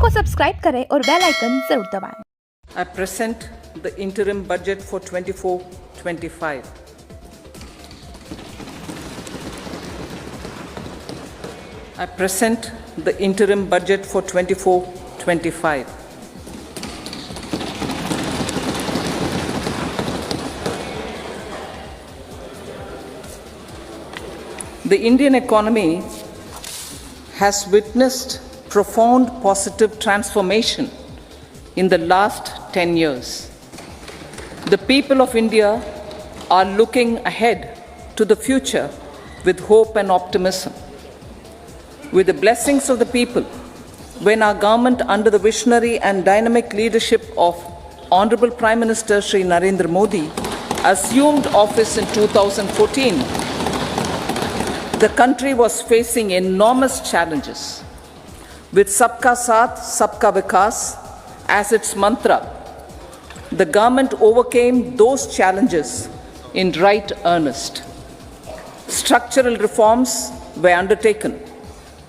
को सब्सक्राइब करें और बेल आइकन जरूर दबाएं। I present the interim budget for 24-25. I present the interim budget for 24-25. The Indian economy has witnessed profound positive transformation in the last 10 years. The people of India are looking ahead to the future with hope and optimism. With the blessings of the people, when our government, under the visionary and dynamic leadership of Honorable Prime Minister Shri Narendra Modi, assumed office in 2014, the country was facing enormous challenges. With Sabka Saath, Sabka Vikas as its mantra, the government overcame those challenges in right earnest. Structural reforms were undertaken.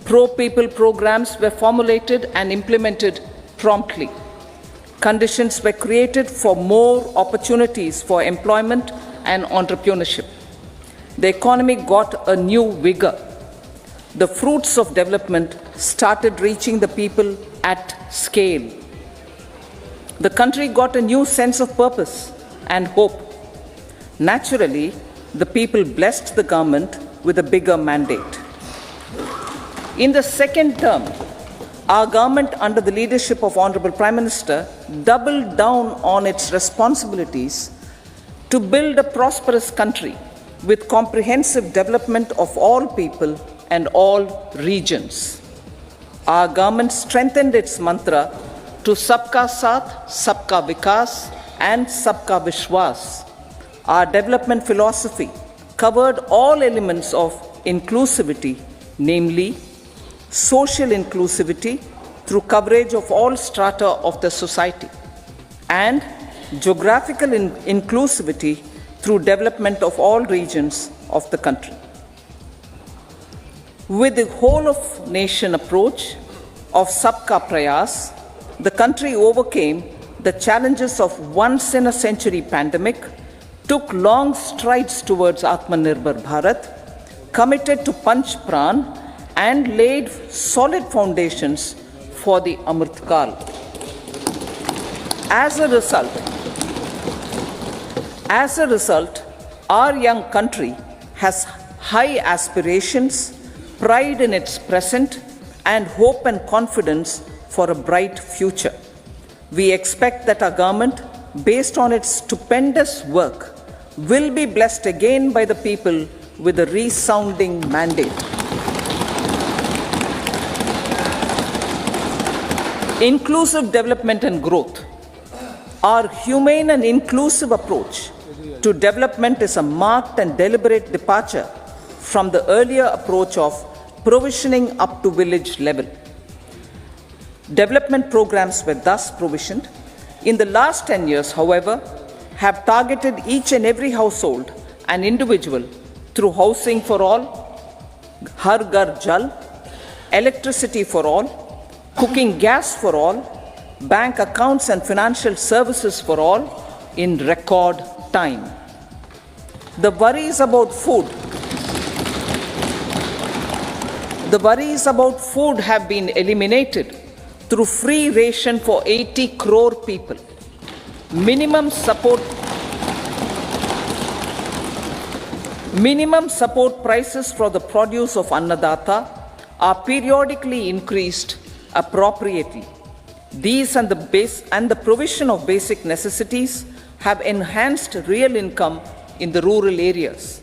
Pro-people programs were formulated and implemented promptly. Conditions were created for more opportunities for employment and entrepreneurship. The economy got a new vigor. The fruits of development started reaching the people at scale. The country got a new sense of purpose and hope. Naturally, the people blessed the government with a bigger mandate. In the second term, our government, under the leadership of Honorable Prime Minister, doubled down on its responsibilities to build a prosperous country with comprehensive development of all people and all regions. Our government strengthened its mantra to Sabka Saath, Sabka Vikas and Sabka Vishwas. Our development philosophy covered all elements of inclusivity, namely social inclusivity through coverage of all strata of the society, and geographical inclusivity through development of all regions of the country. With the whole of nation approach of Sabka Prayas, the country overcame the challenges of once in a century pandemic, took long strides towards Atmanirbhar Bharat, committed to Panch Pran, and laid solid foundations for the Amrit Kal. As a result, our young country has high aspirations, pride in its present, and hope and confidence for a bright future. We expect that our government, based on its stupendous work, will be blessed again by the people with a resounding mandate. Inclusive development and growth. Our humane and inclusive approach to development is a marked and deliberate departure from the earlier approach of provisioning up to village level. Development programs were thus provisioned. In the last 10 years, however, have targeted each and every household and individual through housing for all, Har Ghar Jal, electricity for all, cooking gas for all, bank accounts and financial services for all in record time. The worries about food have been eliminated through free ration for 80 crore people. Minimum support prices for the produce of Annadata are periodically increased appropriately. These and the provision of basic necessities have enhanced real income in the rural areas.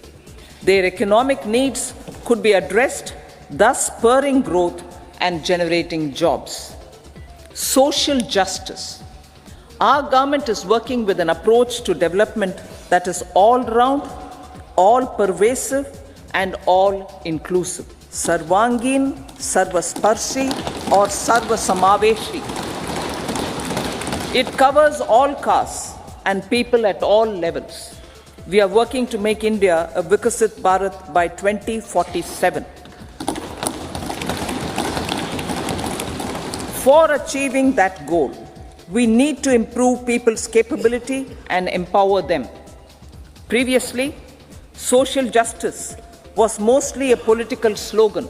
Their economic needs could be addressed, thus spurring growth and generating jobs. Social justice. Our government is working with an approach to development that is all-round, all-pervasive, and all-inclusive. Sarvangin, Sarvasparshi, or Sarvasamaveshi. It covers all castes and people at all levels. We are working to make India a Vikasit Bharat by 2047. For achieving that goal, we need to improve people's capability and empower them. Previously, social justice was mostly a political slogan.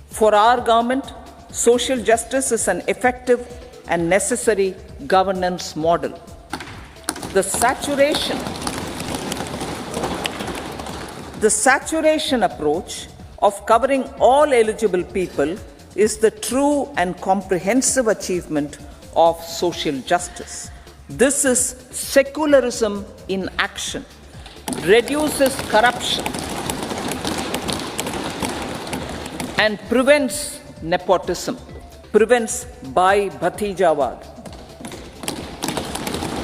For our government, social justice is an effective and necessary governance model. The saturation approach of covering all eligible people is the true and comprehensive achievement of social justice. This is secularism in action, reduces corruption, and prevents nepotism, prevents Bhai Bhatijawad.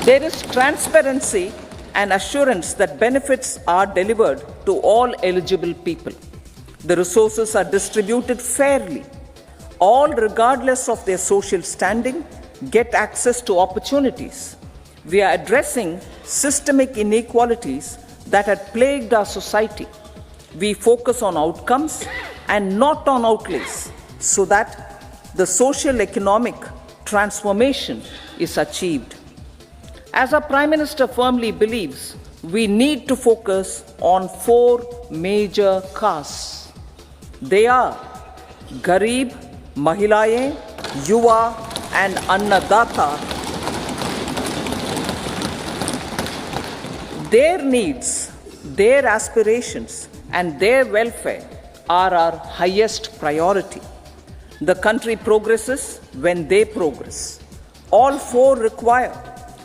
There is transparency and assurance that benefits are delivered to all eligible people. The resources are distributed fairly. All, regardless of their social standing, get access to opportunities. We are addressing systemic inequalities that had plagued our society. We focus on outcomes and not on outlays so that the social economic transformation is achieved. As our Prime Minister firmly believes, we need to focus on 4 major castes. They are Garib, Mahilayein, Yuva and Annadata. Their needs, their aspirations and their welfare are our highest priority. The country progresses when they progress. All 4 require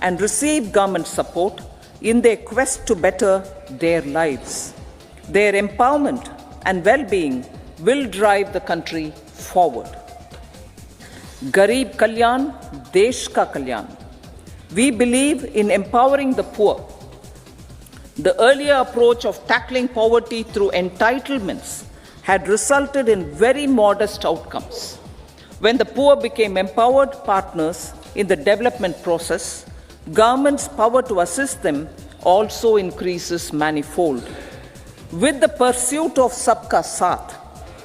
and receive government support in their quest to better their lives. Their empowerment and well-being will drive the country forward. Garib Kalyan, Desh Ka Kalyan. We believe in empowering the poor. The earlier approach of tackling poverty through entitlements had resulted in very modest outcomes. When the poor became empowered partners in the development process, government's power to assist them also increases manifold. With the pursuit of Sabka Saath,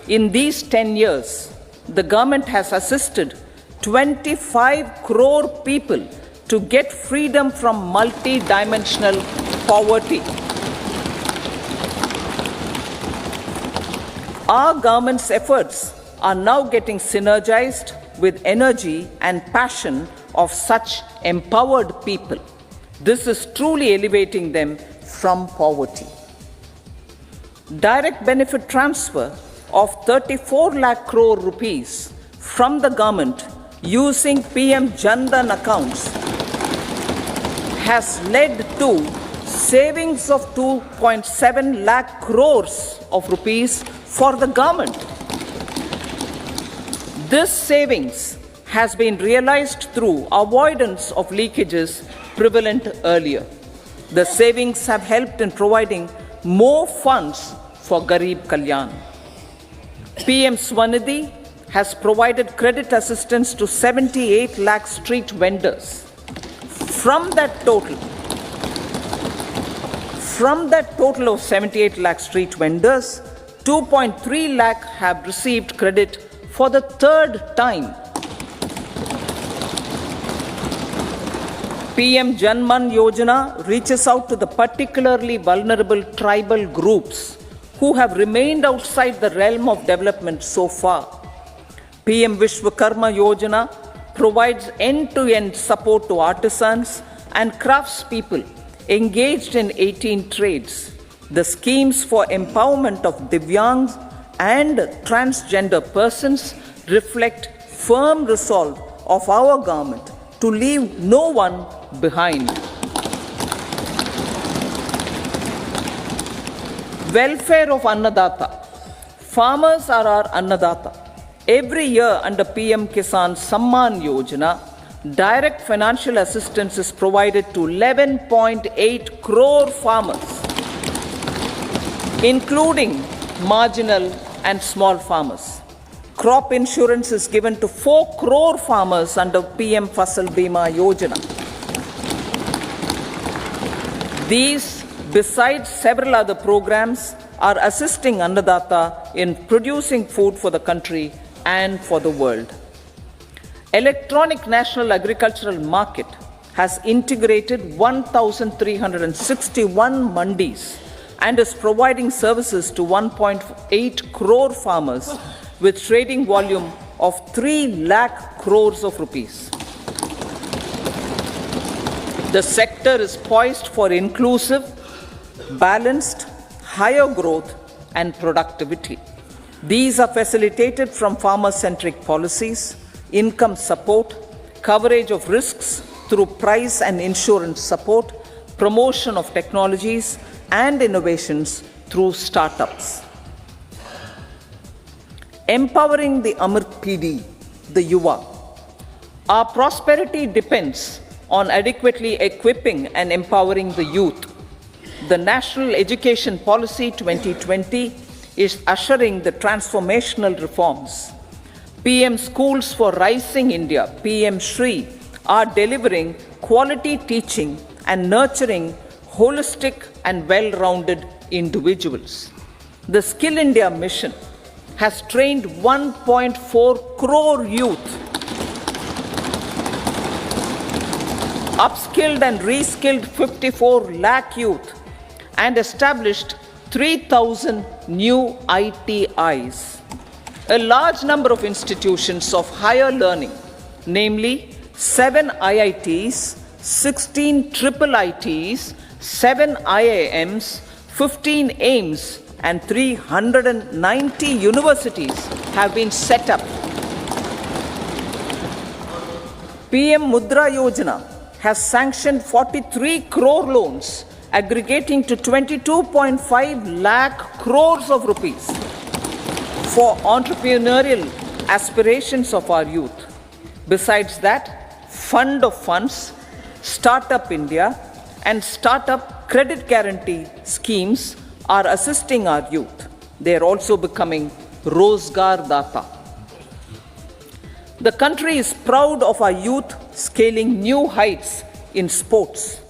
in these 10 years, the government has assisted 25 crore people to get freedom from multi-dimensional poverty. Our government's efforts are now getting synergized with energy and passion of such empowered people. This is truly elevating them from poverty. Direct benefit transfer of 34 lakh crore rupees from the government using PM Jan Dhan accounts has led to savings of 2.7 lakh crores of rupees for the government. This savings has been realized through avoidance of leakages prevalent earlier. The savings have helped in providing more funds for Garib Kalyan. PM Swanidhi has provided credit assistance to 78 lakh street vendors. From that total of 78 lakh street vendors, 2.3 lakh have received credit for the 3rd time. PM Janman Yojana reaches out to the particularly vulnerable tribal groups who have remained outside the realm of development so far. PM Vishwakarma Yojana provides end-to-end support to artisans and craftspeople engaged in 18 trades. The schemes for empowerment of Divyangs and transgender persons reflect firm resolve of our government to leave no one behind. Welfare of Annadata. Farmers are our Annadata. Every year under PM Kisan Samman Yojana, direct financial assistance is provided to 11.8 crore farmers, including marginal and small farmers. Crop insurance is given to 4 crore farmers under PM Fasal Bima Yojana. These, besides several other programs, are assisting Annadata in producing food for the country and for the world. Electronic National Agricultural Market has integrated 1,361 mandis and is providing services to 1.8 crore farmers with trading volume of 3 lakh crores of rupees. The sector is poised for inclusive, balanced, higher growth and productivity. These are facilitated from farmer-centric policies, income support, coverage of risks through price and insurance support, promotion of technologies and innovations through startups. Empowering the Amrit PD, the Yuva. Our prosperity depends on adequately equipping and empowering the youth. The National Education Policy 2020 is ushering the transformational reforms. PM Schools for Rising India, PM Shri, are delivering quality teaching and nurturing holistic and well-rounded individuals. The Skill India mission has trained 1.4 crore youth, upskilled and reskilled 54 lakh youth, and established 3,000 new ITIs. A large number of institutions of higher learning, namely 7 IITs, 16 triple ITs, 7 IIMs, 15 AIMS, and 390 universities have been set up. PM Mudra Yojana has sanctioned 43 crore loans aggregating to 22.5 lakh crores of rupees for entrepreneurial aspirations of our youth. Besides that, Fund of Funds, Startup India, and Startup Credit Guarantee schemes are assisting our youth. They are also becoming Rozgar Data. The country is proud of our youth scaling new heights in sports.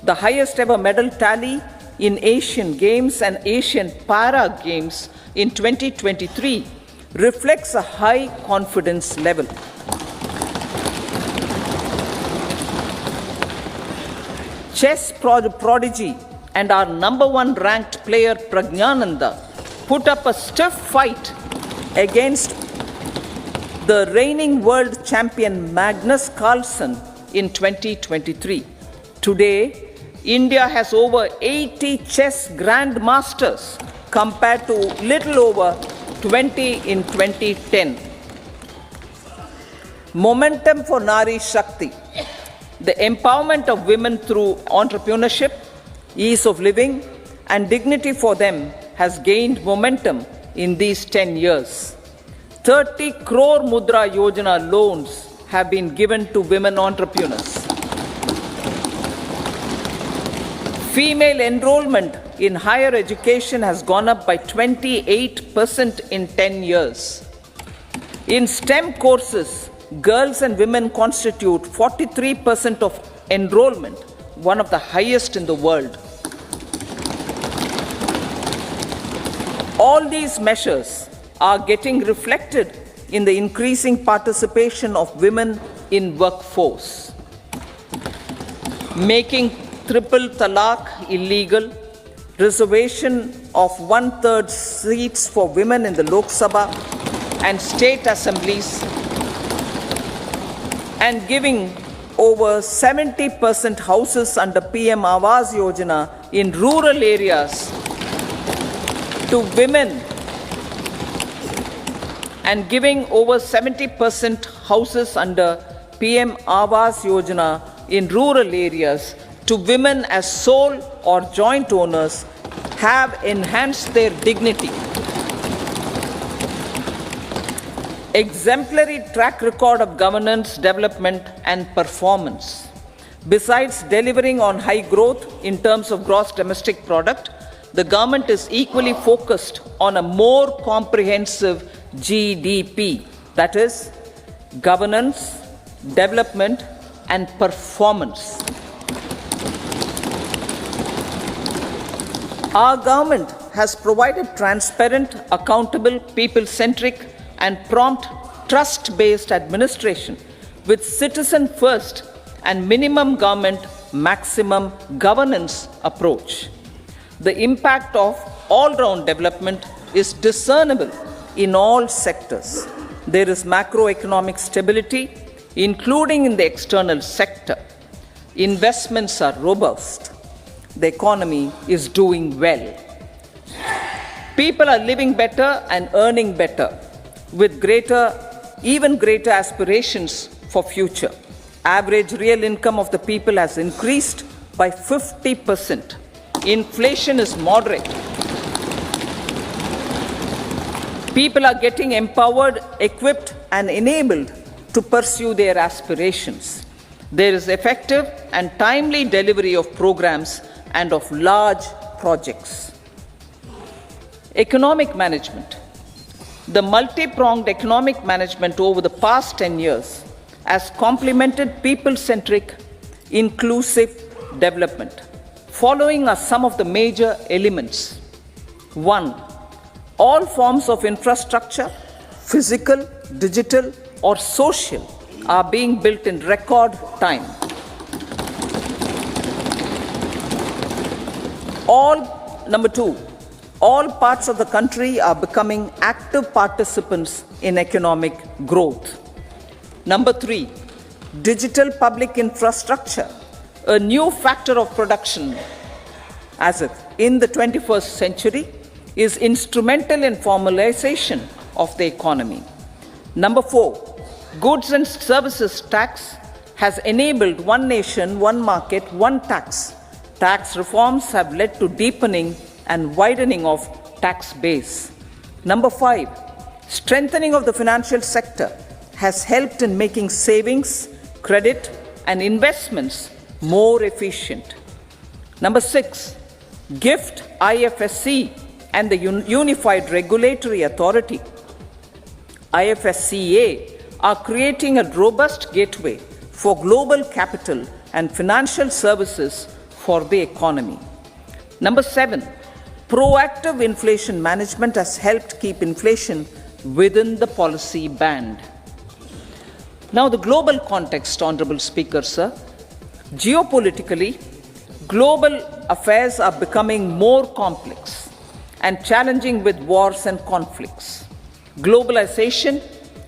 The highest ever medal tally in Asian Games and Asian Para Games in 2023 reflects a high confidence level. Chess prodigy and our number 1 ranked player Pragnananda put up a stiff fight against the reigning world champion Magnus Carlsen in 2023. Today, India has over 80 chess grandmasters compared to little over 20 in 2010. Momentum for Nari Shakti. The empowerment of women through entrepreneurship, ease of living, and dignity for them has gained momentum in these 10 years. 30 crore Mudra Yojana loans have been given to women entrepreneurs. Female enrollment in higher education has gone up by 28% in 10 years. In STEM courses, girls and women constitute 43% of enrollment, one of the highest in the world. All these measures are getting reflected in the increasing participation of women in workforce. Making triple talaq illegal, reservation of 1/3 seats for women in the Lok Sabha and state assemblies, and giving over 70% houses under PM Awas Yojana in rural areas to women, and giving over 70% houses under PM Awas Yojana in rural areas to women as sole or joint owners have enhanced their dignity. Exemplary track record of governance, development, and performance. Besides delivering on high growth in terms of gross domestic product, the government is equally focused on a more comprehensive GDP, that is, governance, development, and performance. Our government has provided transparent, accountable, people-centric, and prompt trust-based administration with citizen first and minimum government, maximum governance approach. The impact of all-round development is discernible in all sectors. There is macroeconomic stability, including in the external sector. Investments are robust. The economy is doing well. People are living better and earning better, with even greater aspirations for future. Average real income of the people has increased by 50%. Inflation is moderate. People are getting empowered, equipped, and enabled to pursue their aspirations. There is effective and timely delivery of programs and of large projects. Economic management. The multi-pronged economic management over the past 10 years has complemented people-centric, inclusive development. Following are some of the major elements. 1. All forms of infrastructure, physical, digital, or social, are being built in record time. Number 2, all parts of the country are becoming active participants in economic growth. Number 3, digital public infrastructure, a new factor of production in the 21st century, is instrumental in formalization of the economy. Number 4, goods and services tax has enabled one nation, one market, one tax. Tax reforms have led to deepening and widening of tax base. Number 5, strengthening of the financial sector has helped in making savings, credit, and investments more efficient. Number 6, GIFT IFSC and the Unified Regulatory Authority, IFSCA, are creating a robust gateway for global capital and financial services for the economy. Number 7, proactive inflation management has helped keep inflation within the policy band. Now, the global context, Honorable Speaker, sir. Geopolitically, global affairs are becoming more complex and challenging with wars and conflicts. Globalization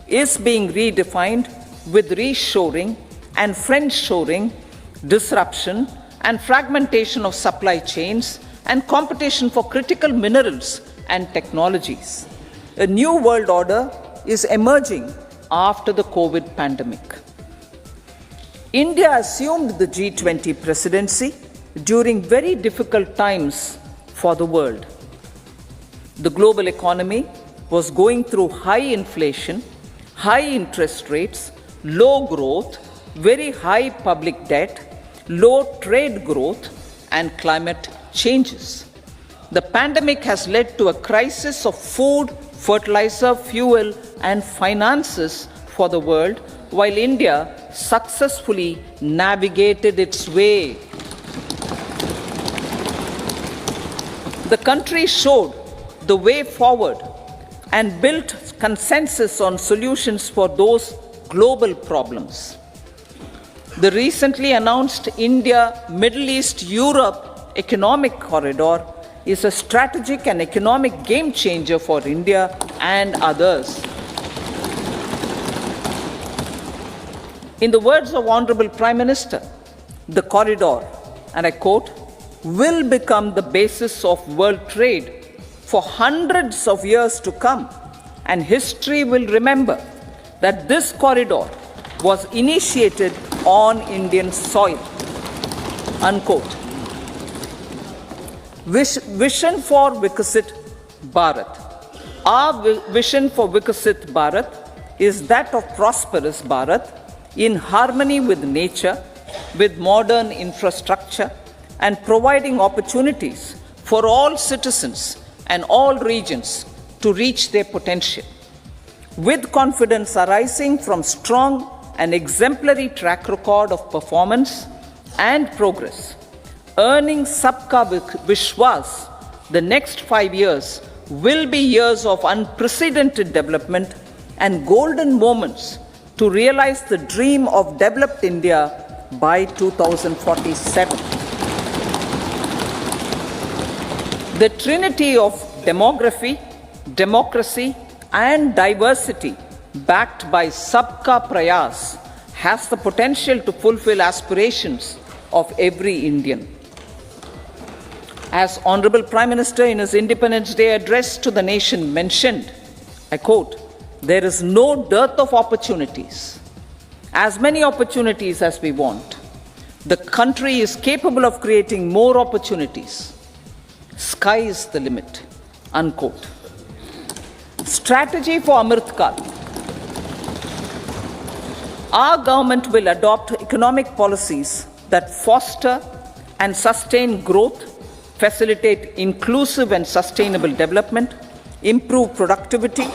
is being redefined with reshoring and friendshoring, disruption and fragmentation of supply chains, and competition for critical minerals and technologies. A new world order is emerging after the COVID pandemic. India assumed the G20 presidency during very difficult times for the world. The global economy was going through high inflation, high interest rates, low growth, very high public debt, low trade growth, and climate changes. The pandemic has led to a crisis of food, fertilizer, fuel, and finances for the world, while India successfully navigated its way. The country showed the way forward and built consensus on solutions for those global problems. The recently announced India-Middle East-Europe economic corridor is a strategic and economic game changer for India and others. In the words of Honorable Prime Minister, the corridor, and I quote, will become the basis of world trade for hundreds of years to come, and history will remember that this corridor was initiated on Indian soil, unquote. Vision for Vikasit Bharat. Our vision for Vikasit Bharat is that of prosperous Bharat in harmony with nature, with modern infrastructure, and providing opportunities for all citizens and all regions to reach their potential. With confidence arising from strong and exemplary track record of performance and progress, earning Sabka Vishwas, the next 5 years will be years of unprecedented development and golden moments to realize the dream of developed India by 2047. The trinity of demography, democracy, and diversity, backed by Sabka Prayas, has the potential to fulfill aspirations of every Indian. As Honorable Prime Minister in his Independence Day address to the nation mentioned, I quote, "There is no dearth of opportunities, as many opportunities as we want. The country is capable of creating more opportunities. Sky is the limit," unquote. Strategy for Amrit Kal. Our government will adopt economic policies that foster and sustain growth, facilitate inclusive and sustainable development, improve productivity,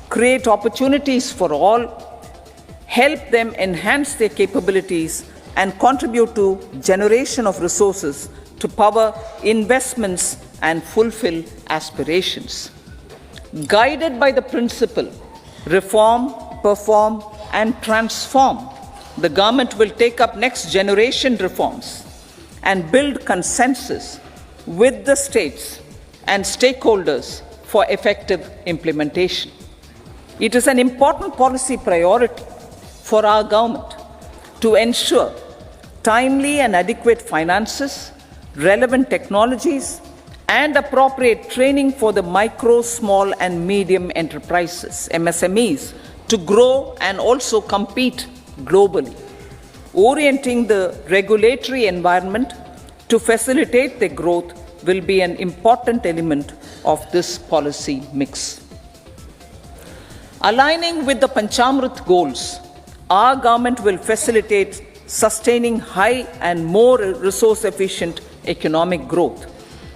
create opportunities for all, help them enhance their capabilities, and contribute to generation of resources to power investments and fulfill aspirations. Guided by the principle, reform, perform, and transform, the government will take up next generation reforms and build consensus with the states and stakeholders for effective implementation. It is an important policy priority for our government to ensure timely and adequate finances, relevant technologies, and appropriate training for the micro, small, and medium enterprises, MSMEs, to grow and also compete globally. Orienting the regulatory environment to facilitate their growth will be an important element of this policy mix. Aligning with the Panchamrit goals, our government will facilitate sustaining high and more resource-efficient economic growth.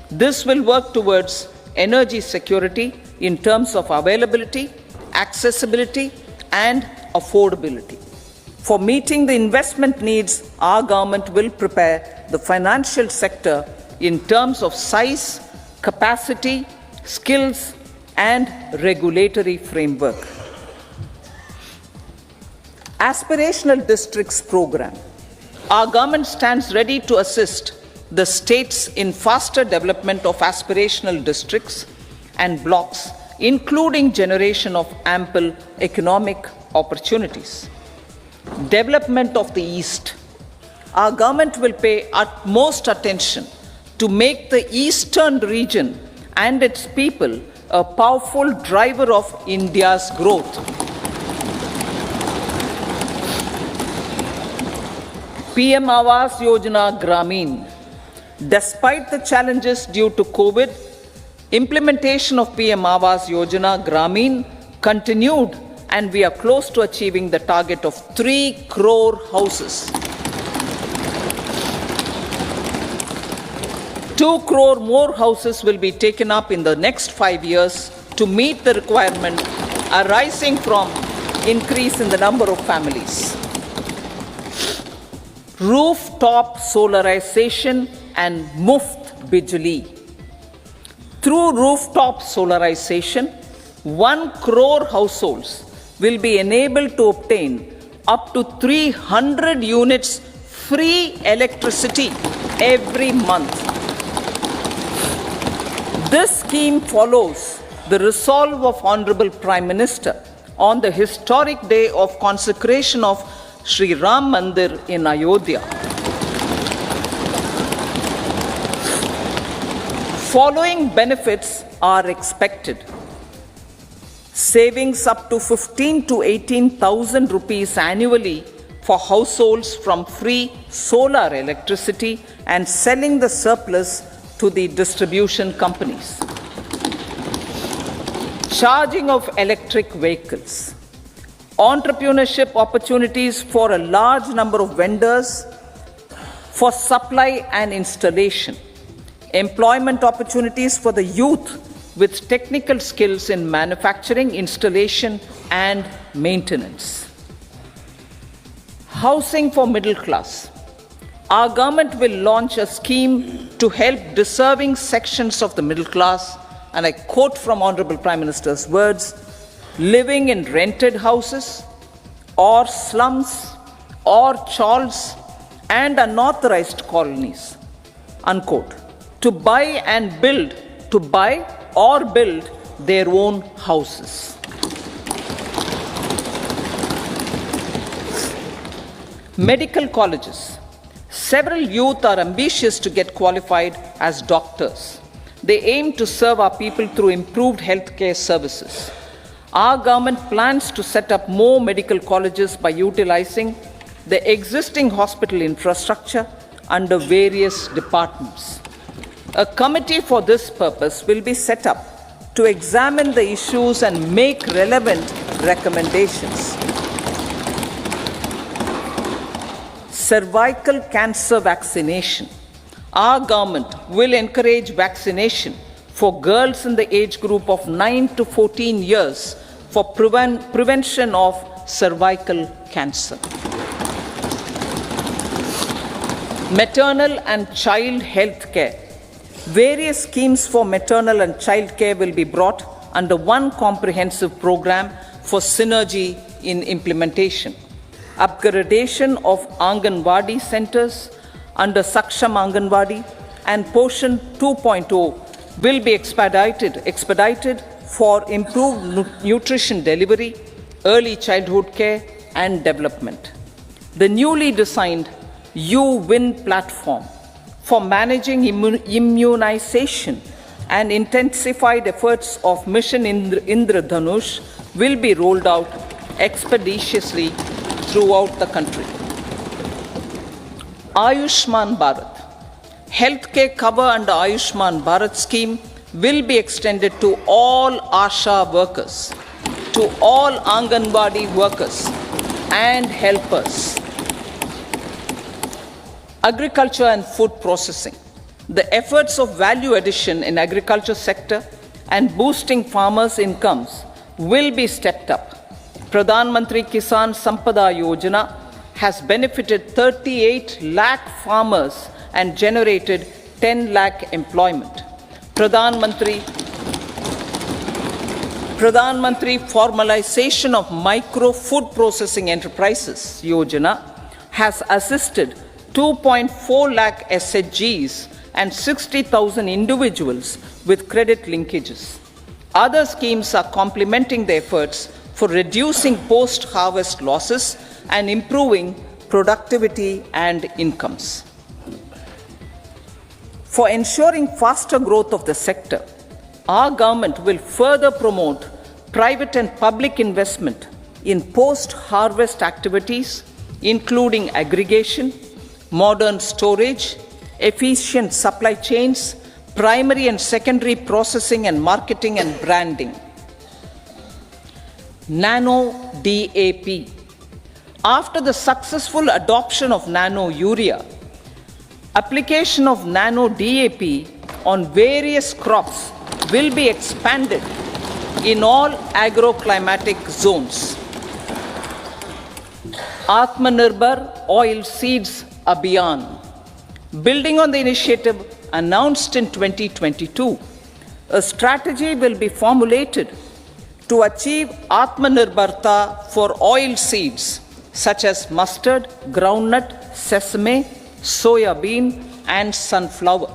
This will work towards energy security in terms of availability, accessibility, and affordability. For meeting the investment needs, our government will prepare the financial sector in terms of size, capacity, skills, and regulatory framework. Aspirational Districts Program. Our government stands ready to assist the states in faster development of aspirational districts and blocks, including generation of ample economic opportunities. Development of the East. Our government will pay utmost attention to make the eastern region and its people a powerful driver of India's growth. PM Awas Yojana Grameen. Despite the challenges due to COVID, implementation of PM Awas Yojana Grameen continued, and we are close to achieving the target of 3 crore houses. 2 crore more houses will be taken up in the next 5 years to meet the requirement arising from increase in the number of families. Rooftop solarization and Muft Bijli. Through rooftop solarization, 1 crore households will be enabled to obtain up to 300 units free electricity every month. This scheme follows the resolve of Honorable Prime Minister on the historic day of consecration of Sri Ram Mandir in Ayodhya. Following benefits are expected. Savings up to 15 to 18,000 rupees annually for households from free solar electricity and selling the surplus to the distribution companies. Charging of electric vehicles. Entrepreneurship opportunities for a large number of vendors for supply and installation. Employment opportunities for the youth with technical skills in manufacturing, installation, and maintenance. Housing for middle class. Our government will launch a scheme to help deserving sections of the middle class, and I quote from Honorable Prime Minister's words, living in rented houses, or slums or chawls and unauthorized colonies, unquote, to buy or build their own houses. Medical colleges. Several youth are ambitious to get qualified as doctors. They aim to serve our people through improved healthcare services. Our government plans to set up more medical colleges by utilizing the existing hospital infrastructure under various departments. A committee for this purpose will be set up to examine the issues and make relevant recommendations. Cervical cancer vaccination. Our government will encourage vaccination for girls in the age group of 9 to 14 years for prevention of cervical cancer. Maternal and child health care. Various schemes for maternal and child care will be brought under one comprehensive program for synergy in implementation. Upgradation of Anganwadi centers under Saksham Anganwadi and Poshan 2.0 will be expedited for improved nutrition delivery, early childhood care and development. The newly designed U-Win platform for managing immunization and intensified efforts of Mission Indradhanush will be rolled out expeditiously throughout the country. Ayushman Bharat. Healthcare cover under Ayushman Bharat scheme will be extended to all ASHA workers, to all Anganwadi workers and helpers. Agriculture and food processing. The efforts of value addition in agriculture sector and boosting farmers' incomes will be stepped up. Pradhan Mantri Kisan Sampada Yojana has benefited 38 lakh farmers and generated 10 lakh employment. Pradhan Mantri Formalization of Micro Food Processing Enterprises Yojana has assisted 2.4 lakh SHGs and 60,000 individuals with credit linkages. Other schemes are complementing the efforts for reducing post-harvest losses and improving productivity and incomes. For ensuring faster growth of the sector, our government will further promote private and public investment in post-harvest activities, including aggregation, modern storage, efficient supply chains, primary and secondary processing and marketing and branding. Nano DAP. After the successful adoption of nano urea, application of nano DAP on various crops will be expanded in all agroclimatic zones. Atmanirbhar Oil Seeds Abhiyan. Building on the initiative announced in 2022, a strategy will be formulated to achieve Atmanirbharta for oil seeds such as mustard, groundnut, sesame, soya bean, and sunflower.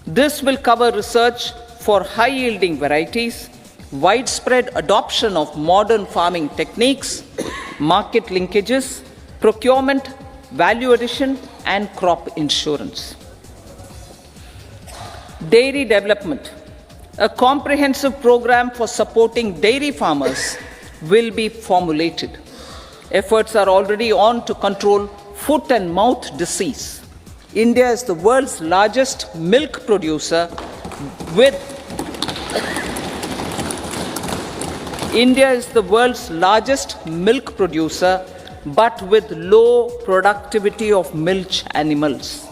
This will cover research for high-yielding varieties, widespread adoption of modern farming techniques, market linkages, procurement, value addition, and crop insurance. Dairy development. A comprehensive program for supporting dairy farmers will be formulated. Efforts are already on to control foot and mouth disease. India is the world's largest milk producer with but with low productivity of milch animals.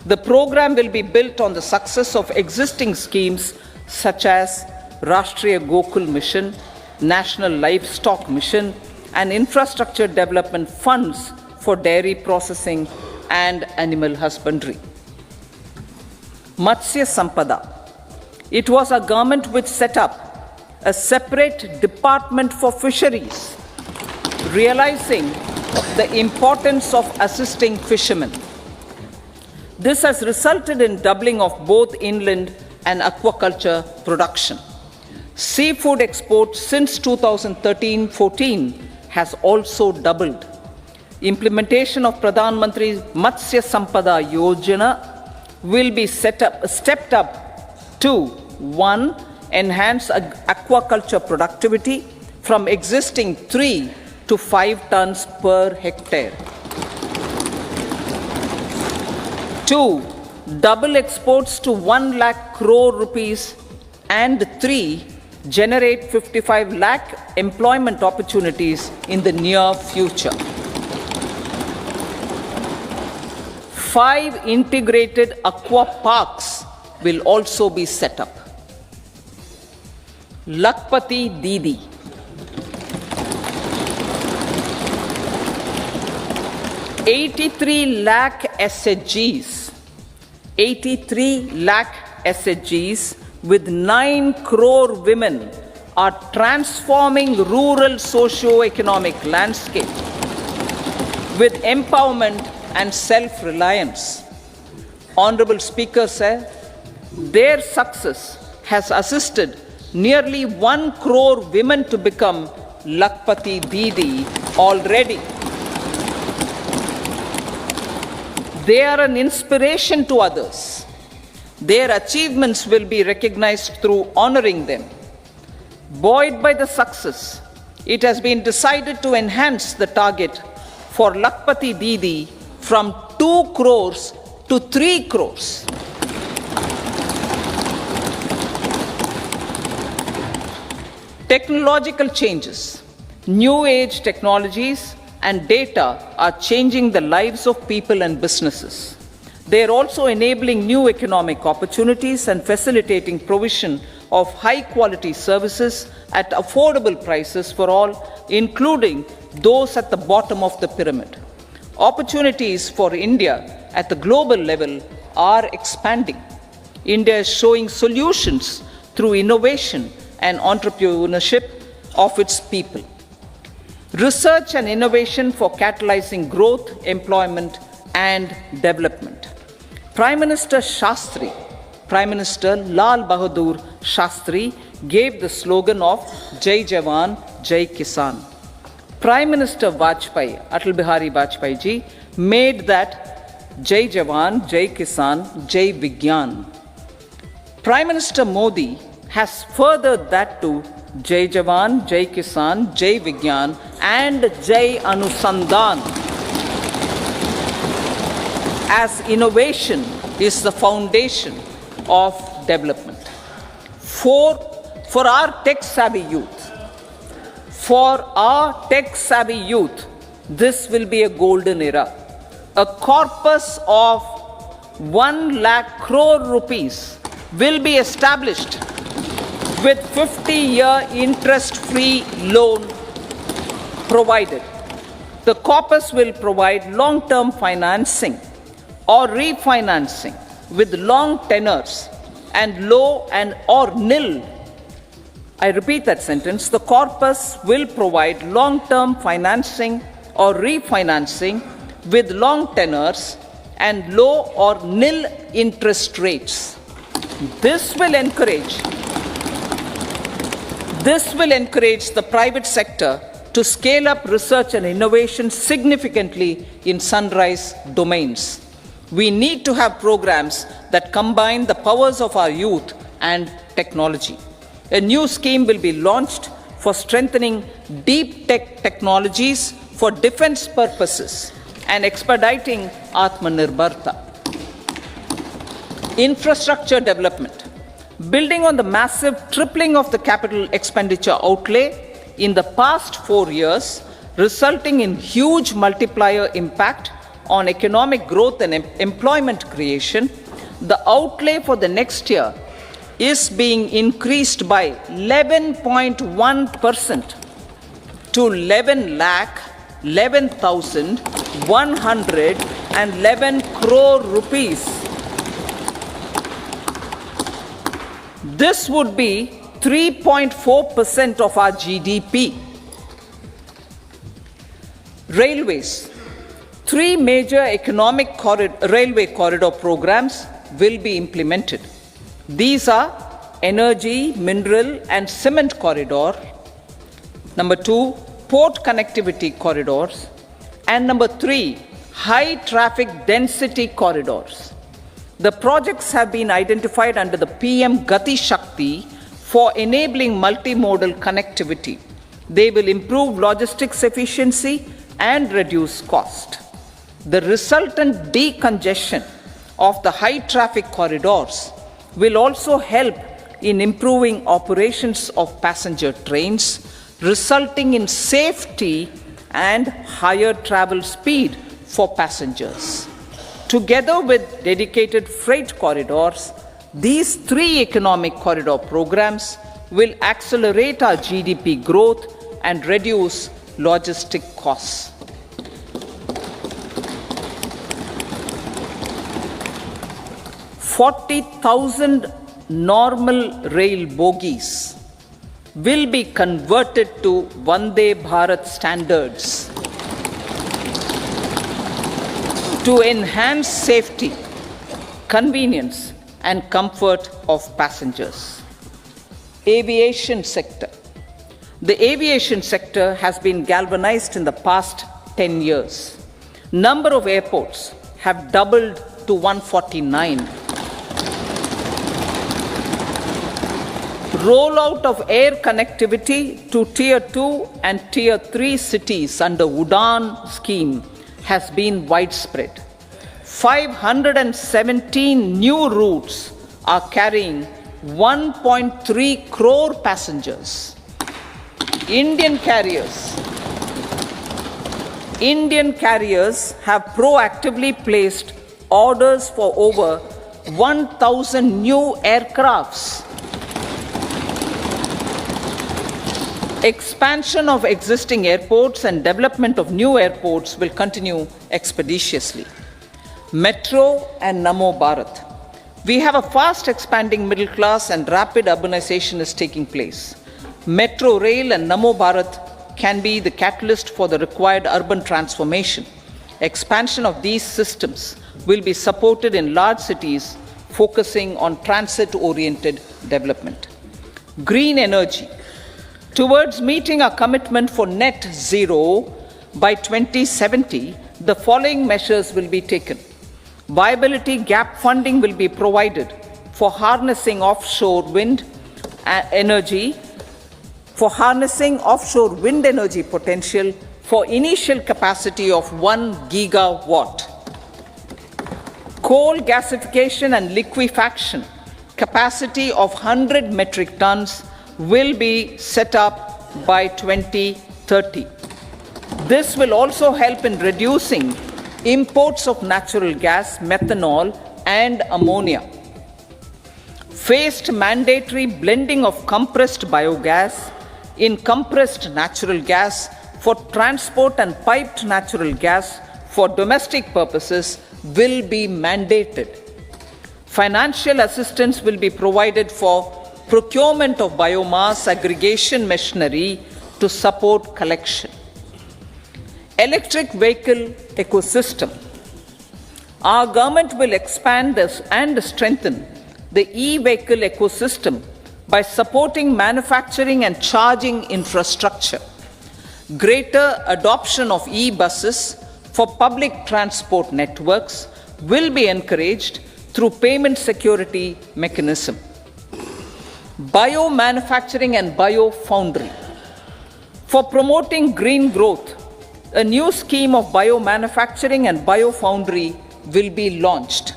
The program will be built on the success of existing schemes such as Rashtriya Gokul Mission, National Livestock Mission, and infrastructure development funds for dairy processing and animal husbandry. Matsya Sampada. It was our government which set up a separate department for fisheries, realizing the importance of assisting fishermen. This has resulted in doubling of both inland and aquaculture production. Seafood exports since 2013-14 has also doubled. Implementation of Pradhan Mantri Matsya Sampada Yojana will be stepped up to 1. Enhance aquaculture productivity from existing 3 to 5 tons per hectare. 2. Double exports to 1 lakh crore rupees, and 3. Generate 55 lakh employment opportunities in the near future. 5 integrated aqua parks will also be set up. Lakpati Didi. $83 lakh SHGs. 83 lakh SHGs with 9 crore women are transforming rural socio-economic landscape with empowerment and self-reliance. Honorable Speaker said, their success has assisted nearly 1 crore women to become Lakpati Didi already. They are an inspiration to others. Their achievements will be recognized through honoring them. Buoyed by the success, it has been decided to enhance the target for Lakpati Didi from 2 crores to 3 crores. Technological changes, new age technologies and data are changing the lives of people and businesses. They are also enabling new economic opportunities and facilitating provision of high quality services at affordable prices for all, including those at the bottom of the pyramid. Opportunities for India at the global level are expanding. India is showing solutions through innovation and entrepreneurship of its people. Research and innovation for catalyzing growth, employment, and development. Prime Minister Shastri, Prime Minister Lal Bahadur Shastri gave the slogan of Jai Jawan, Jai Kisan. Prime Minister Vajpayee, Atal Bihari Vajpayee ji, made that Jai Jawan, Jai Kisan, Jai Vigyan. Prime Minister Modi has furthered that to Jai Jawan, Jai Kisan, Jai Vigyan, and Jai Anusandhan, as innovation is the foundation of development. For our tech-savvy youth, this will be a golden era. A corpus of 1 lakh crore rupees will be established with 50-year interest-free loan provided. The corpus will provide long-term financing or refinancing with long tenors and low and or nil. I repeat that sentence. The corpus will provide long-term financing or refinancing with long tenors and low or nil interest rates. This will encourage the private sector to scale up research and innovation significantly in sunrise domains. We need to have programs that combine the powers of our youth and technology. A new scheme will be launched for strengthening deep tech technologies for defense purposes and expediting Atmanirbharta. Infrastructure development. Building on the massive tripling of the capital expenditure outlay in the past 4 years, resulting in huge multiplier impact on economic growth and employment creation, the outlay for the next year is being increased by 11.1% to 11,111 crore rupees. This would be 3.4% of our GDP. Railways. Three major railway corridor programs will be implemented. These are energy, mineral, and cement corridor. Number 2, port connectivity corridors. And number 3, high traffic density corridors. The projects have been identified under the PM Gati Shakti for enabling multimodal connectivity. They will improve logistics efficiency and reduce cost. The resultant decongestion of the high traffic corridors will also help in improving operations of passenger trains, resulting in safety and higher travel speed for passengers. Together with dedicated freight corridors, these three economic corridor programs will accelerate our GDP growth and reduce logistic costs. 40,000 normal rail bogies will be converted to Vande Bharat standards to enhance safety, convenience, and comfort of passengers. Aviation sector. The aviation sector has been galvanized in the past 10 years. Number of airports have doubled to 149. Rollout of air connectivity to Tier 2 and Tier 3 cities under UDAN scheme has been widespread. 517 new routes are carrying 1.3 crore passengers. Indian carriers have proactively placed orders for over 1,000 new aircrafts. Expansion of existing airports and development of new airports will continue expeditiously. Metro and Namo Bharat. We have a fast expanding middle class and rapid urbanization is taking place. Metro rail and Namo Bharat can be the catalyst for the required urban transformation. Expansion of these systems will be supported in large cities, focusing on transit-oriented development. Green energy. Towards meeting our commitment for net zero by 2070, the following measures will be taken. Viability gap funding will be provided for harnessing offshore wind energy potential for initial capacity of 1 gigawatt. Coal gasification and liquefaction capacity of 100 metric tons will be set up by 2030. This will also help in reducing imports of natural gas, methanol, and ammonia. Phased mandatory blending of compressed biogas in compressed natural gas for transport and piped natural gas for domestic purposes will be mandated. Financial assistance will be provided for procurement of biomass aggregation machinery to support collection. Electric vehicle ecosystem. Our government will expand this and strengthen the e-vehicle ecosystem by supporting manufacturing and charging infrastructure. Greater adoption of e-buses for public transport networks will be encouraged through payment security mechanism. Biomanufacturing and biofoundry. For promoting green growth, a new scheme of biomanufacturing and biofoundry will be launched.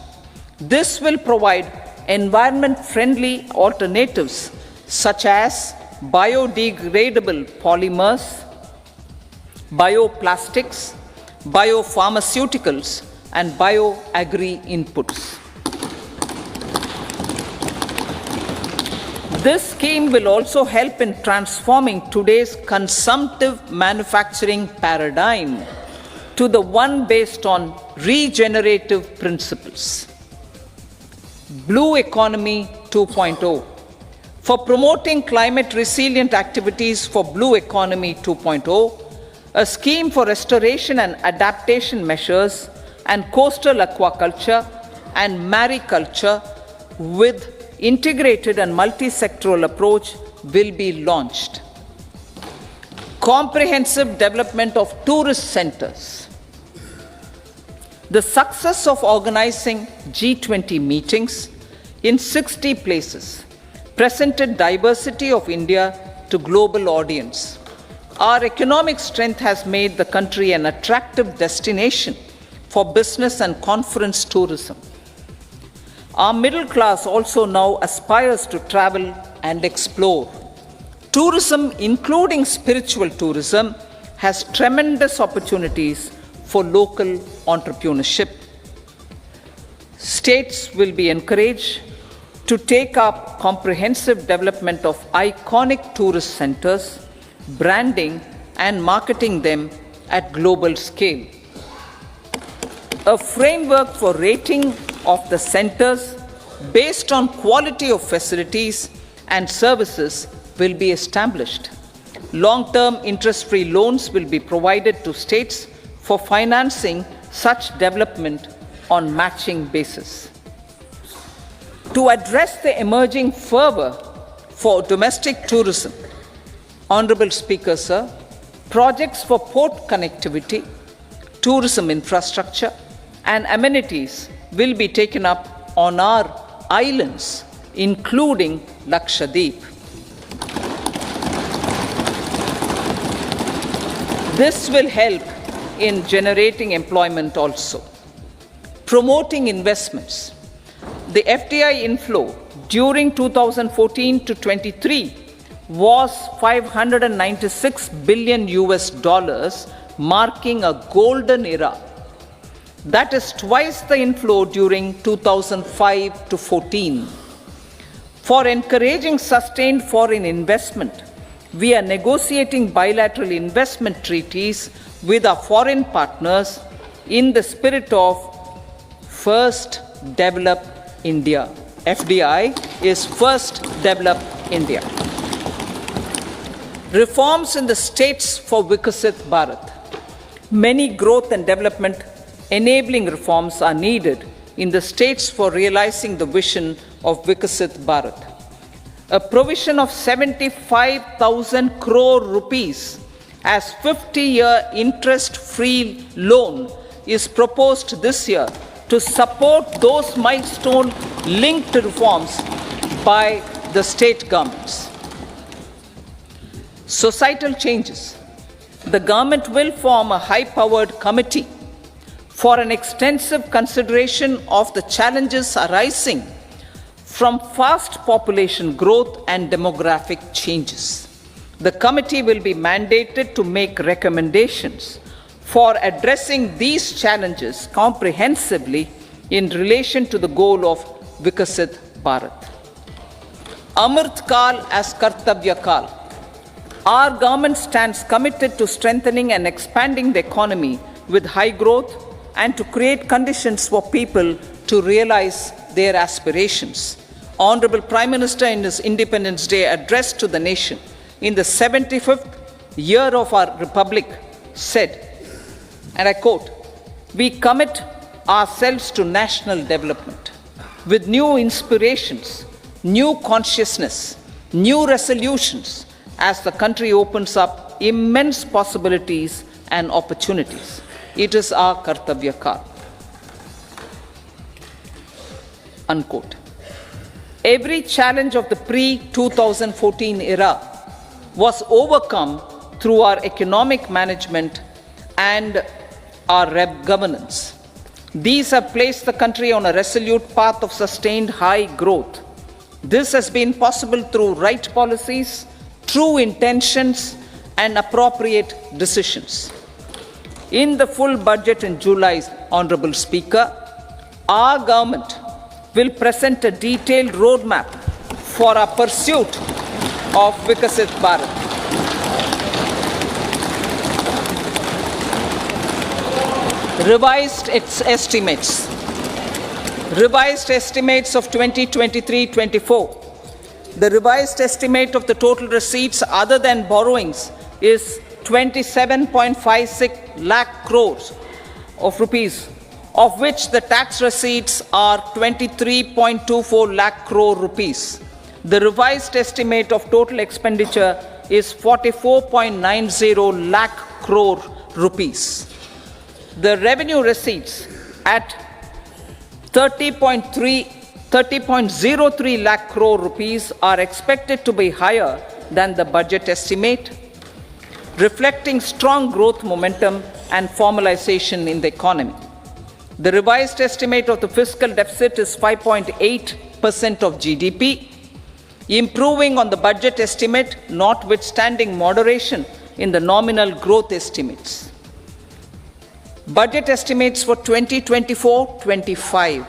This will provide environment-friendly alternatives such as biodegradable polymers, bioplastics, biopharmaceuticals, and bioagri-inputs. This scheme will also help in transforming today's consumptive manufacturing paradigm to the one based on regenerative principles. Blue Economy 2.0. For promoting climate resilient activities for Blue Economy 2.0, a scheme for restoration and adaptation measures and coastal aquaculture and mariculture with integrated and multi-sectoral approach will be launched. Comprehensive development of tourist centers. The success of organizing G20 meetings in 60 places presented diversity of India to global audience. Our economic strength has made the country an attractive destination for business and conference tourism. Our middle class also now aspires to travel and explore. Tourism, including spiritual tourism, has tremendous opportunities for local entrepreneurship. States will be encouraged to take up comprehensive development of iconic tourist centers, branding and marketing them at global scale. A framework for rating of the centers based on quality of facilities and services will be established. Long-term interest-free loans will be provided to states for financing such development on matching basis. To address the emerging fervor for domestic tourism, Honorable Speaker, sir, projects for port connectivity, tourism infrastructure, and amenities will be taken up on our islands, including Lakshadweep. This will help in generating employment also. Promoting investments. The FDI inflow during 2014 to 23 was $596 billion US, marking a golden era. That is twice the inflow during 2005 to 14. For encouraging sustained foreign investment, we are negotiating bilateral investment treaties with our foreign partners in the spirit of First Develop India. FDI is First Develop India. Reforms in the states for Viksit Bharat. Many growth and development enabling reforms are needed in the states for realizing the vision of Viksit Bharat. A provision of 75,000 crore rupees as 50-year interest-free loan is proposed this year to support those milestone-linked reforms by the state governments. Societal changes. The government will form a high-powered committee for an extensive consideration of the challenges arising from fast population growth and demographic changes. The committee will be mandated to make recommendations for addressing these challenges comprehensively in relation to the goal of Viksit Bharat. Amrit Kal as Kartavya Kal. Our government stands committed to strengthening and expanding the economy with high growth and to create conditions for people to realize their aspirations. Honorable Prime Minister in his Independence Day address to the nation in the 75th year of our Republic said, and I quote, "We commit ourselves to national development with new inspirations, new consciousness, new resolutions as the country opens up immense possibilities and opportunities. It is our Kartavya Kal." Unquote. Every challenge of the pre-2014 era was overcome through our economic management and our governance. These have placed the country on a resolute path of sustained high growth. This has been possible through right policies, true intentions, and appropriate decisions. In the full budget in July, Honorable Speaker, our government will present a detailed roadmap for our pursuit of Viksit Bharat. Revised estimates of 2023-24. The revised estimate of the total receipts other than borrowings is 27.56 lakh crores of rupees, of which the tax receipts are 23.24 lakh crore rupees. The revised estimate of total expenditure is 44.90 lakh crore rupees. The revenue receipts at 30.03 lakh crore rupees are expected to be higher than the budget estimate, reflecting strong growth momentum and formalization in the economy. The revised estimate of the fiscal deficit is 5.8% of GDP, improving on the budget estimate, notwithstanding moderation in the nominal growth estimates. Budget estimates for 2024-25.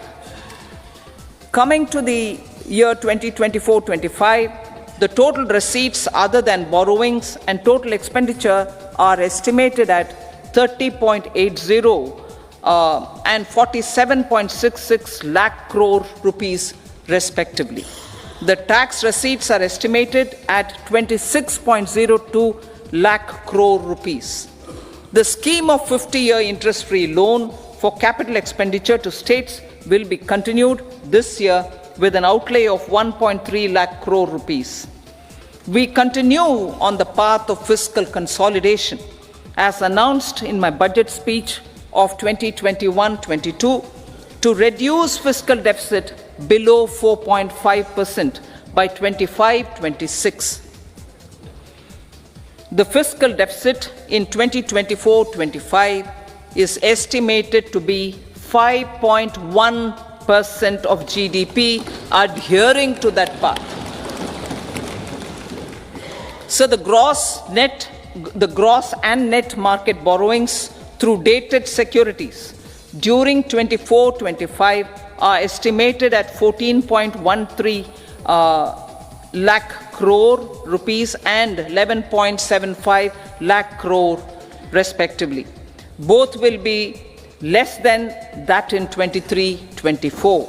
Coming to the year 2024-25, the total receipts other than borrowings and total expenditure are estimated at 30.80 and 47.66 lakh crore rupees respectively. The tax receipts are estimated at 26.02 lakh crore rupees. The scheme of 50-year interest-free loan for capital expenditure to states will be continued this year with an outlay of 1.3 lakh crore rupees. We continue on the path of fiscal consolidation, as announced in my budget speech of 2021-22, to reduce fiscal deficit below 4.5% by 25-26. The fiscal deficit in 2024-25 is estimated to be 5.1% of GDP, adhering to that path. So the gross and net market borrowings through dated securities during 24-25 are estimated at 14.13 lakh crore rupees and 11.75 lakh crore respectively. Both will be less than that in 23-24.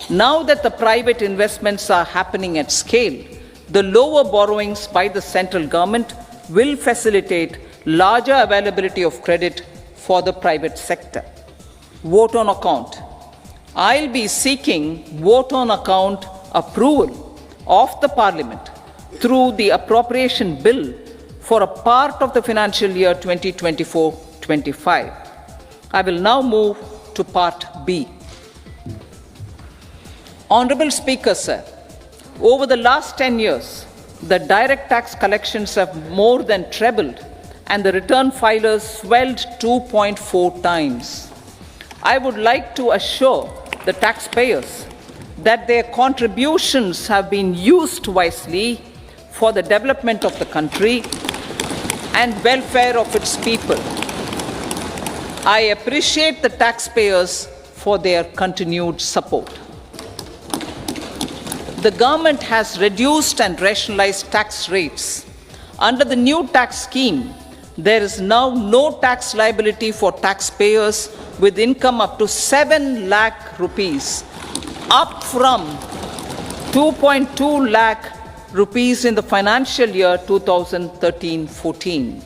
Now that the private investments are happening at scale, the lower borrowings by the central government will facilitate larger availability of credit for the private sector. Vote on account. I'll be seeking vote on account approval of the Parliament through the appropriation bill for a part of the financial year 2024-25. I will now move to Part B. Honorable Speaker, sir, over the last 10 years, the direct tax collections have more than trebled and the return filers swelled 2.4 times. I would like to assure the taxpayers that their contributions have been used wisely for the development of the country and welfare of its people. I appreciate the taxpayers for their continued support. The government has reduced and rationalized tax rates. Under the new tax scheme, there is now no tax liability for taxpayers with income up to 7 lakh rupees, up from 2.2 lakh rupees in the financial year 2013-14.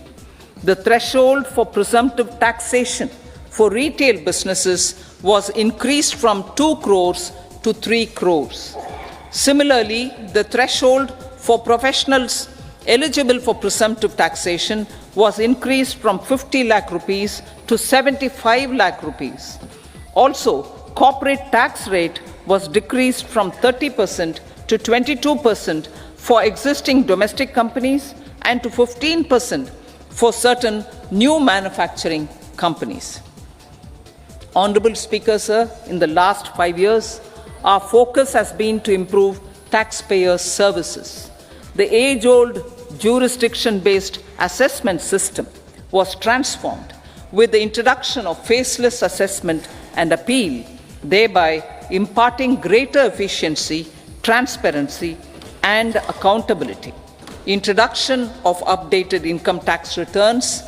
The threshold for presumptive taxation for retail businesses was increased from 2 crores to 3 crores. Similarly, the threshold for professionals eligible for presumptive taxation was increased from 50 lakh rupees to 75 lakh rupees. Also, corporate tax rate was decreased from 30% to 22% for existing domestic companies and to 15% for certain new manufacturing companies. Honorable Speaker, sir, in the last 5 years, our focus has been to improve taxpayer services. The age-old jurisdiction-based assessment system was transformed with the introduction of faceless assessment and appeal, thereby imparting greater efficiency, transparency, and accountability. Introduction of updated income tax returns,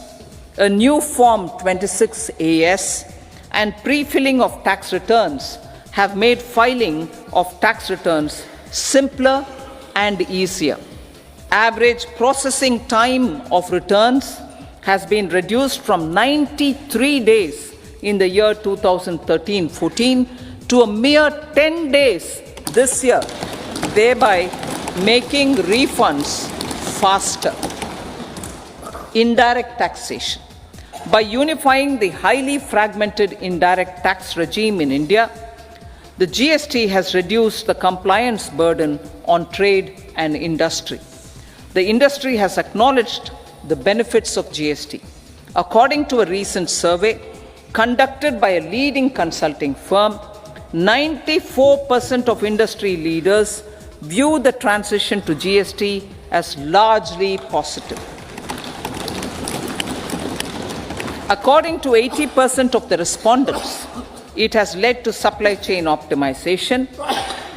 a new Form 26AS, and pre-filling of tax returns have made filing of tax returns simpler and easier. Average processing time of returns has been reduced from 93 days in the year 2013-14 to a mere 10 days this year, thereby making refunds faster. Indirect taxation. By unifying the highly fragmented indirect tax regime in India, the GST has reduced the compliance burden on trade and industry. The industry has acknowledged the benefits of GST. According to a recent survey conducted by a leading consulting firm, 94% of industry leaders view the transition to GST as largely positive. According to 80% of the respondents, it has led to supply chain optimization,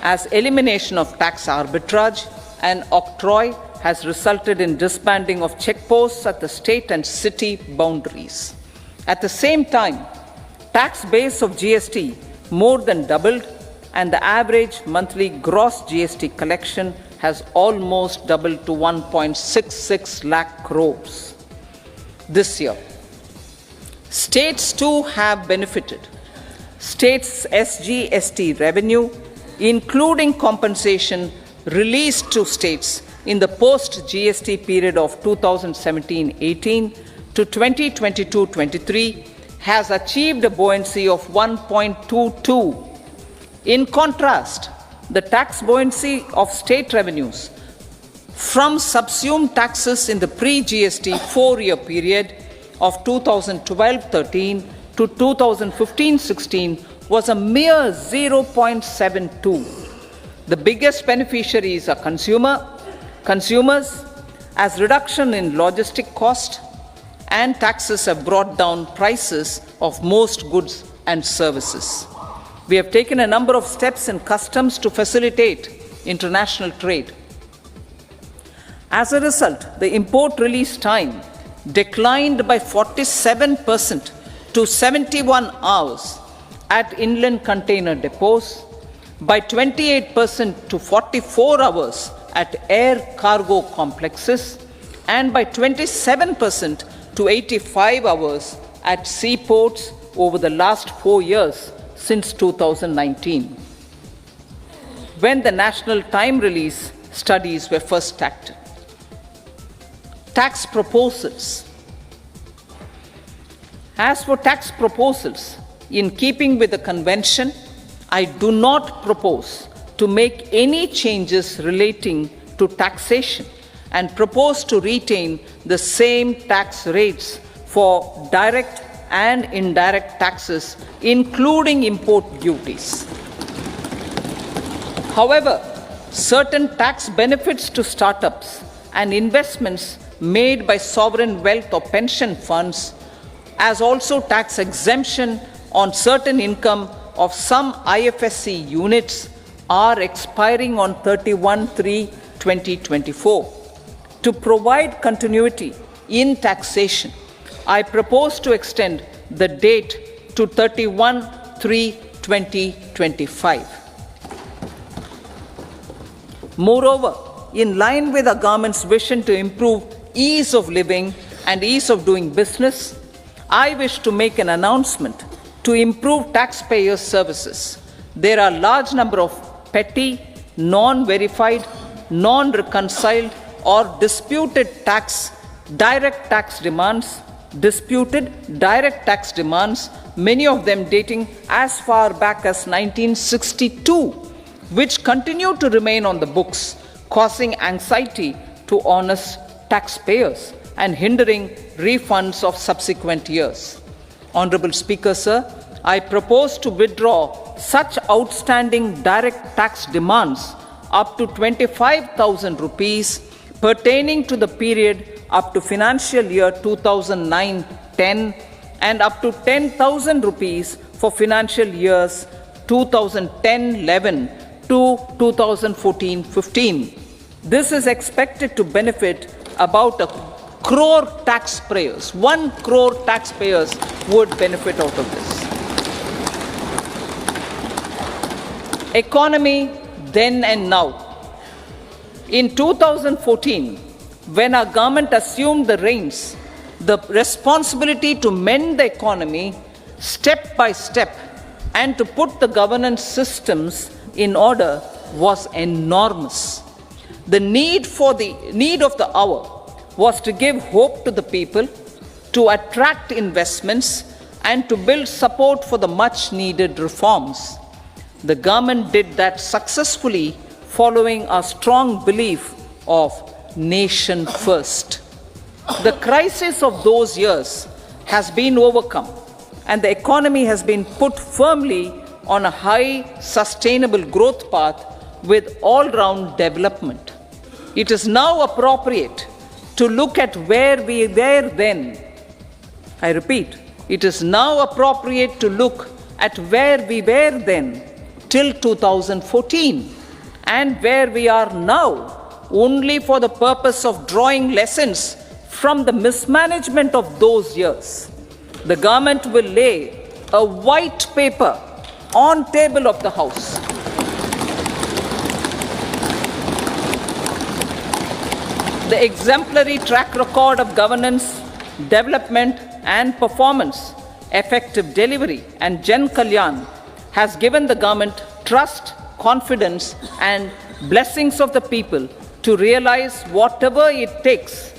as elimination of tax arbitrage and octroi has resulted in disbanding of checkposts at the state and city boundaries. At the same time, tax base of GST more than doubled, and the average monthly gross GST collection has almost doubled to 1.66 lakh crores this year. States too have benefited. States' SGST revenue, including compensation released to states in the post-GST period of 2017-18 to 2022-23, has achieved a buoyancy of 1.22. In contrast, the tax buoyancy of state revenues from subsumed taxes in the pre-GST 4-year period of 2012-13 to 2015-16 was a mere 0.72. The biggest beneficiaries are consumers, as reduction in logistic cost and taxes have brought down prices of most goods and services. We have taken a number of steps in customs to facilitate international trade. As a result, the import release time declined by 47% to 71 hours at inland container depots, by 28% to 44 hours at air cargo complexes, and by 27% to 85 hours at seaports over the last 4 years since 2019, when the national time release studies were first started. Tax proposals. As for tax proposals, in keeping with the convention, I do not propose to make any changes relating to taxation and propose to retain the same tax rates for direct and indirect taxes, including import duties. However, certain tax benefits to startups and investments made by sovereign wealth or pension funds, as also tax exemption on certain income of some IFSC units, are expiring on 31/3/2024. To provide continuity in taxation, I propose to extend the date to 31/3/2025. Moreover, in line with our government's vision to improve ease of living and ease of doing business, I wish to make an announcement to improve taxpayers' services. There are a large number of petty, non-verified, non-reconciled, or disputed direct tax demands, many of them dating as far back as 1962, which continue to remain on the books, causing anxiety to honest taxpayers and hindering refunds of subsequent years. Honorable Speaker, sir, I propose to withdraw such outstanding direct tax demands up to 25,000 rupees pertaining to the period up to financial year 2009-10 and up to 10,000 rupees for financial years 2010-11 to 2014-15. This is expected to benefit about 1 crore taxpayers. 1 crore taxpayers would benefit out of this. Economy then and now. In 2014, when our government assumed the reins, the responsibility to mend the economy step by step and to put the governance systems in order was enormous. The need of the hour was to give hope to the people, to attract investments, and to build support for the much needed reforms. The government did that successfully, following a strong belief of nation first. The crisis of those years has been overcome, and the economy has been put firmly on a high, sustainable growth path with all-round development. It is now appropriate to look at where we were then. I repeat, it is now appropriate to look at where we were then till 2014 and where we are now, only for the purpose of drawing lessons from the mismanagement of those years. The government will lay a white paper on table of the House. The exemplary track record of governance, development and performance, effective delivery and Jan Kalyan has given the government trust, confidence and blessings of the people to realize whatever it takes,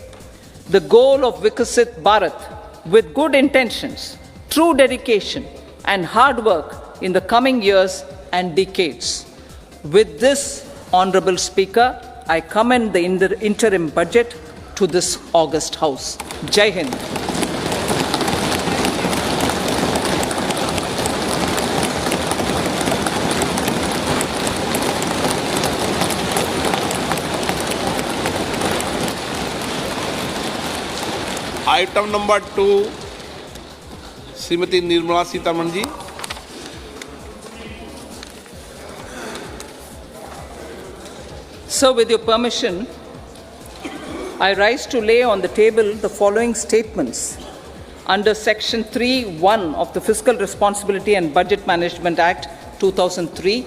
the goal of Vikasit Bharat with good intentions, true dedication and hard work in the coming years and decades. With this, Honorable Speaker, I commend the interim budget to this august House. Jai Hind. Item number 2 Shrimati Nirmala Sitharaman ji. So, with your permission, I rise to lay on the table the following statements under Section 3(1) of the Fiscal Responsibility and Budget Management Act 2003,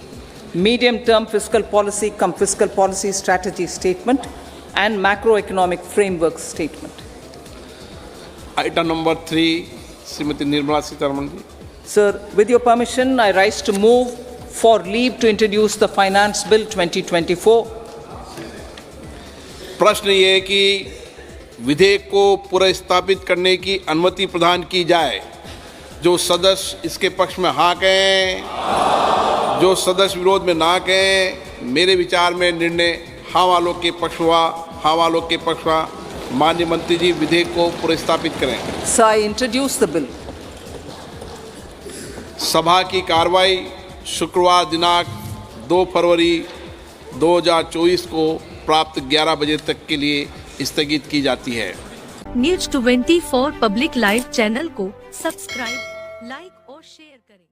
Medium-Term Fiscal Policy cum Fiscal Policy Strategy Statement and Macroeconomic Framework Statement. Item number 3 Shrimati Nirmala Sitharaman ji. Sir, with your permission, I rise to move for leave to introduce the Finance Bill 2024. प्रश्न ये है कि विधेयक को पुनर्स्थापित करने की अनुमति प्रदान की जाए। जो सदस्य इसके पक्ष में हाँ कहें, जो सदस्य विरोध में ना कहें। मेरे विचार में निर्णय हाँ वालों के पक्ष हुआ, हाँ वालों के पक्ष हुआ। माननीय मंत्री जी विधेयक को पुनर्स्थापित करें। So I introduce the bill. सभा की कार्रवाई शुक्रवार दिनांक 2 फरवरी 2024 को प्राप्त 11 बजे तक के लिए स्थगित की जाती है। न्यूज 24 पब्लिक लाइव चैनल को सब्सक्राइब, लाइक और शेयर करें।